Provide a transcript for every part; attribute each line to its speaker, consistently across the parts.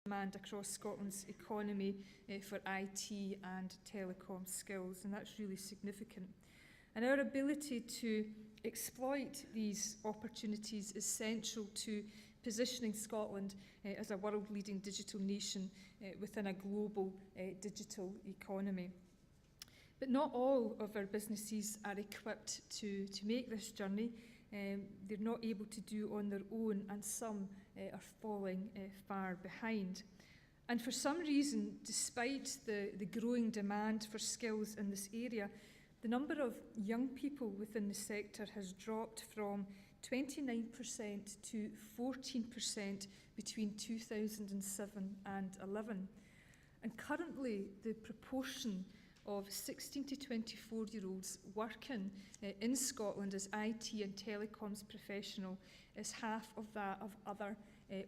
Speaker 1: demand across Scotland's economy for IT and telecom skills, and that's really significant. And our ability to exploit these opportunities is central to positioning Scotland as a world-leading digital nation within a global digital economy. But not all of our businesses are equipped to make this journey. They're not able to do on their own, and some are falling far behind. And for some reason, despite the growing demand for skills in this area, the number of young people within the sector has dropped from 29% to 14% between 2007 and 11. And currently, the proportion of 16 to 24-year-olds working in Scotland as IT and telecoms professional is half of that of other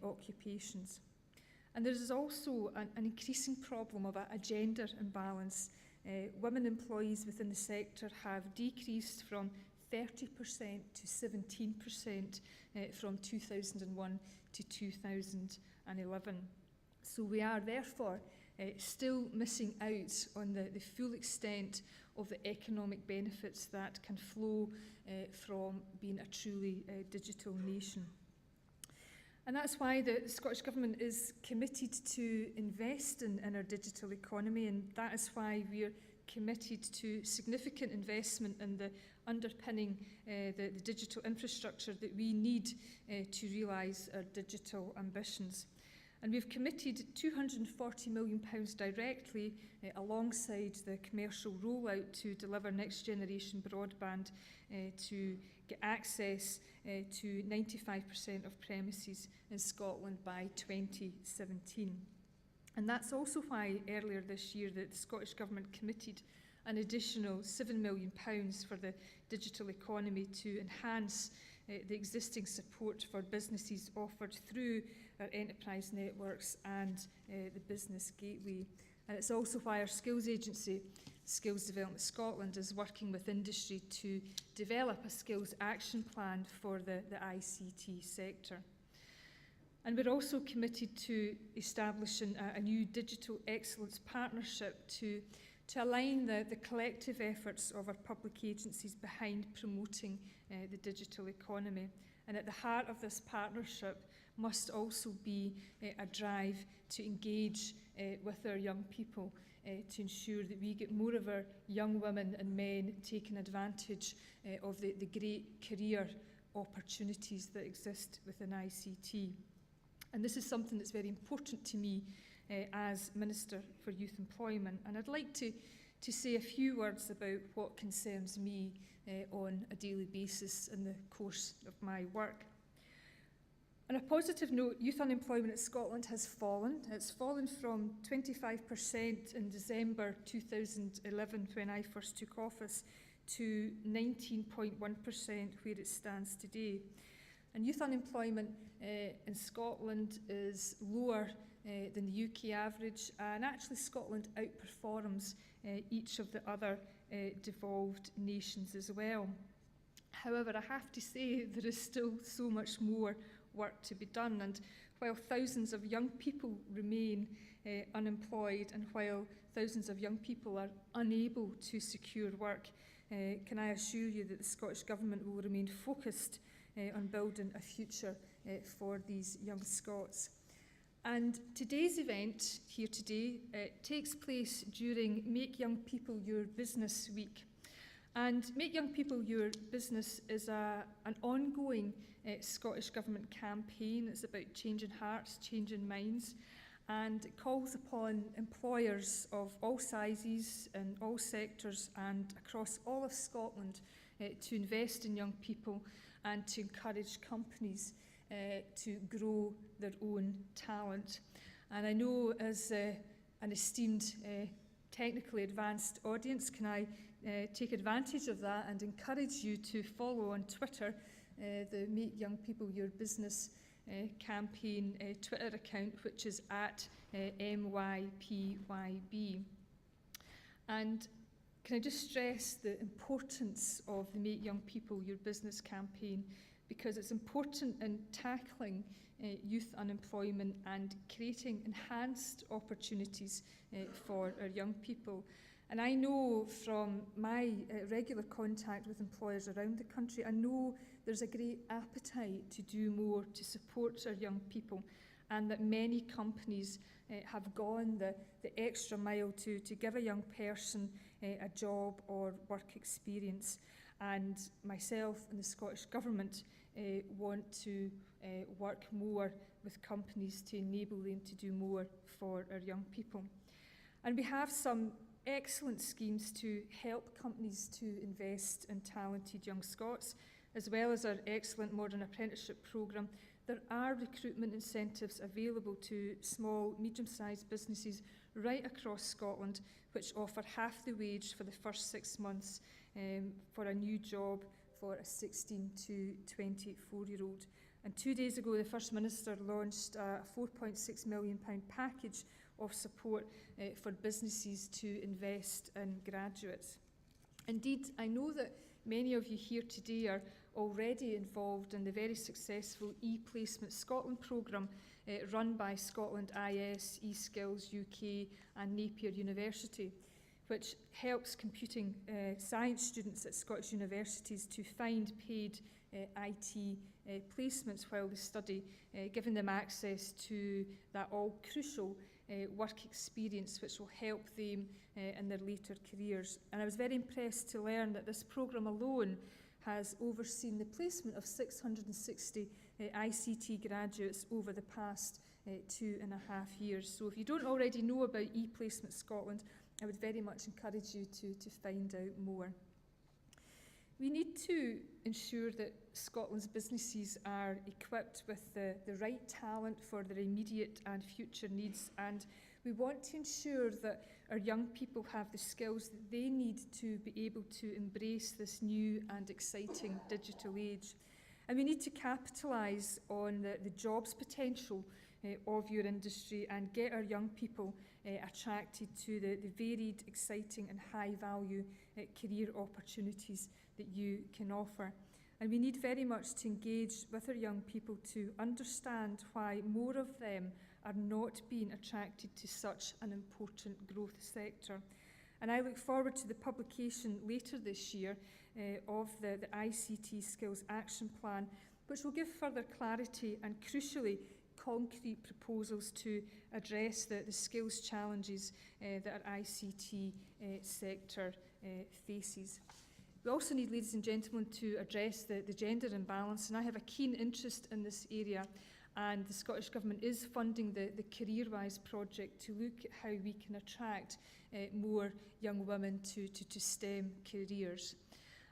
Speaker 1: occupations. And there is also an increasing problem of a gender imbalance. Women employees within the sector have decreased from 30% to 17% from 2001 to 2011. So we are therefore still missing out on the full extent of the economic benefits that can flow from being a truly digital nation. And that's why the Scottish Government is committed to invest in our digital economy, and that is why we're committed to significant investment in the underpinning the digital infrastructure that we need to realise our digital ambitions. And we've committed £240 million directly alongside the commercial rollout to deliver next generation broadband to get access to 95% of premises in Scotland by 2017. And that's also why earlier this year the Scottish Government committed an additional £7 million for the digital economy to enhance the existing support for businesses offered through our enterprise networks and the Business Gateway. And it's also why our skills agency, Skills Development Scotland, is working with industry to develop a skills action plan for the ICT sector. And we're also committed to establishing a new digital excellence partnership to align the collective efforts of our public agencies behind promoting the digital economy. And at the heart of this partnership must also be a drive to engage with our young people to ensure that we get more of our young women and men taking advantage of the great career opportunities that exist within ICT. And this is something that's very important to me as Minister for Youth Employment. And I'd like to say a few words about what concerns me on a daily basis in the course of my work. On a positive note, youth unemployment in Scotland has fallen. It's fallen from 25% in December 2011 when I first took office to 19.1% where it stands today. And youth unemployment in Scotland is lower than the UK average, and actually Scotland outperforms each of the other devolved nations as well. However, I have to say there is still so much more work to be done, and while thousands of young people remain unemployed and while thousands of young people are unable to secure work, can I assure you that the Scottish Government will remain focused on building a future for these young Scots. And today's event here today takes place during Make Young People Your Business Week. And Make Young People Your Business is an ongoing Scottish Government campaign. It's about changing hearts, changing minds, and it calls upon employers of all sizes and all sectors and across all of Scotland to invest in young people and to encourage companies to grow their own talent. And I know as an esteemed technically advanced audience, can I take advantage of that and encourage you to follow on Twitter the Make Young People Your Business campaign Twitter account, which is at MYPYB. And can I just stress the importance of the Make Young People Your Business campaign, because it's important in tackling youth unemployment and creating enhanced opportunities for our young people. And I know from my regular contact with employers around the country, I know there's a great appetite to do more to support our young people, and that many companies have gone the extra mile to give a young person a job or work experience. And myself and the Scottish Government want to work more with companies to enable them to do more for our young people. And we have some excellent schemes to help companies to invest in talented young Scots, as well as our excellent modern apprenticeship programme. There are recruitment incentives available to small, medium-sized businesses right across Scotland, which offer half the wage for the first 6 months for a new job for a 16 to 24-year-old. And 2 days ago, the First Minister launched a £4.6 million package of support for businesses to invest in graduates. Indeed, I know that many of you here today are already involved in the very successful ePlacement Scotland programme run by Scotland IS, eSkills UK and Napier University, which helps computing science students at Scottish universities to find paid IT placements while they study, giving them access to that all crucial work experience which will help them in their later careers. And I was very impressed to learn that this programme alone has overseen the placement of 660 ICT graduates over the past 2.5 years. So if you don't already know about ePlacement Scotland, I would very much encourage you to find out more. We need to ensure that Scotland's businesses are equipped with the right talent for their immediate and future needs, and we want to ensure that our young people have the skills that they need to be able to embrace this new and exciting digital age. And we need to capitalise on the jobs potential of your industry and get our young people attracted to the varied, exciting and high-value career opportunities that you can offer. And we need very much to engage with our young people to understand why more of them are not being attracted to such an important growth sector. And I look forward to the publication later this year of the ICT Skills Action Plan, which will give further clarity and, crucially, concrete proposals to address the skills challenges that our ICT sector faces. We also need, ladies and gentlemen, to address the gender imbalance, and I have a keen interest in this area, and the Scottish Government is funding the CareerWise project to look at how we can attract more young women to STEM careers.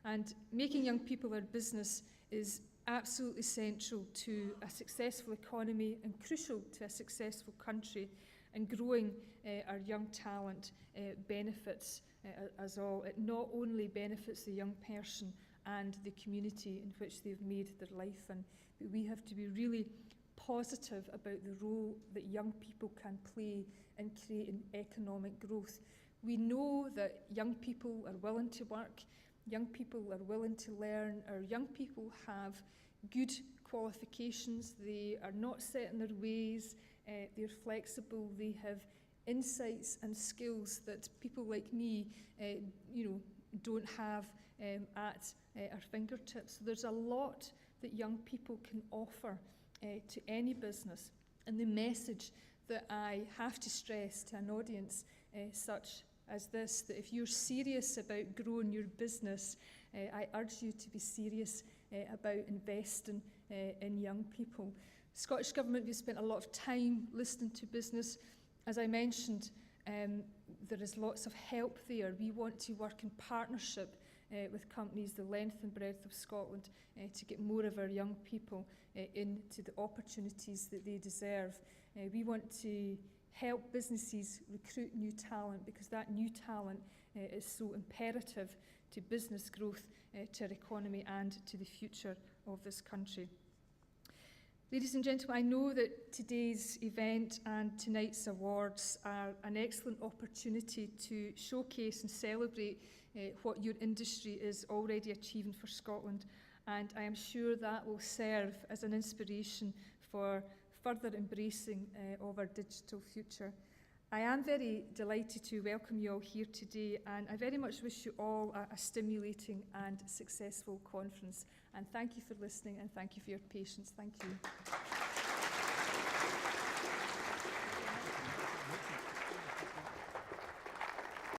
Speaker 1: And making young people our business is absolutely central to a successful economy and crucial to a successful country, and growing our young talent benefits us all. It not only benefits the young person and the community in which they've made their life in, but we have to be really positive about the role that young people can play in creating economic growth. We know that young people are willing to work, young people are willing to learn, our young people have good qualifications, they are not set in their ways, they're flexible, they have insights and skills that people like me don't have at our fingertips. So there's a lot that young people can offer to any business. And the message that I have to stress to an audience such as this, that if you're serious about growing your business, I urge you to be serious about investing in young people. Scottish Government, we've spent a lot of time listening to business. As I mentioned, there is lots of help there. We want to work in partnership with companies the length and breadth of Scotland to get more of our young people into the opportunities that they deserve. We want to help businesses recruit new talent, because that new talent is so imperative to business growth, to our economy and to the future of this country. Ladies and gentlemen, I know that today's event and tonight's awards are an excellent opportunity to showcase and celebrate what your industry is already achieving for Scotland and I am sure that will serve as an inspiration for further embracing of our digital future. I am very delighted to welcome you all here today, and I very much wish you all a stimulating and successful conference. And thank you for listening, and thank you for your patience. Thank you.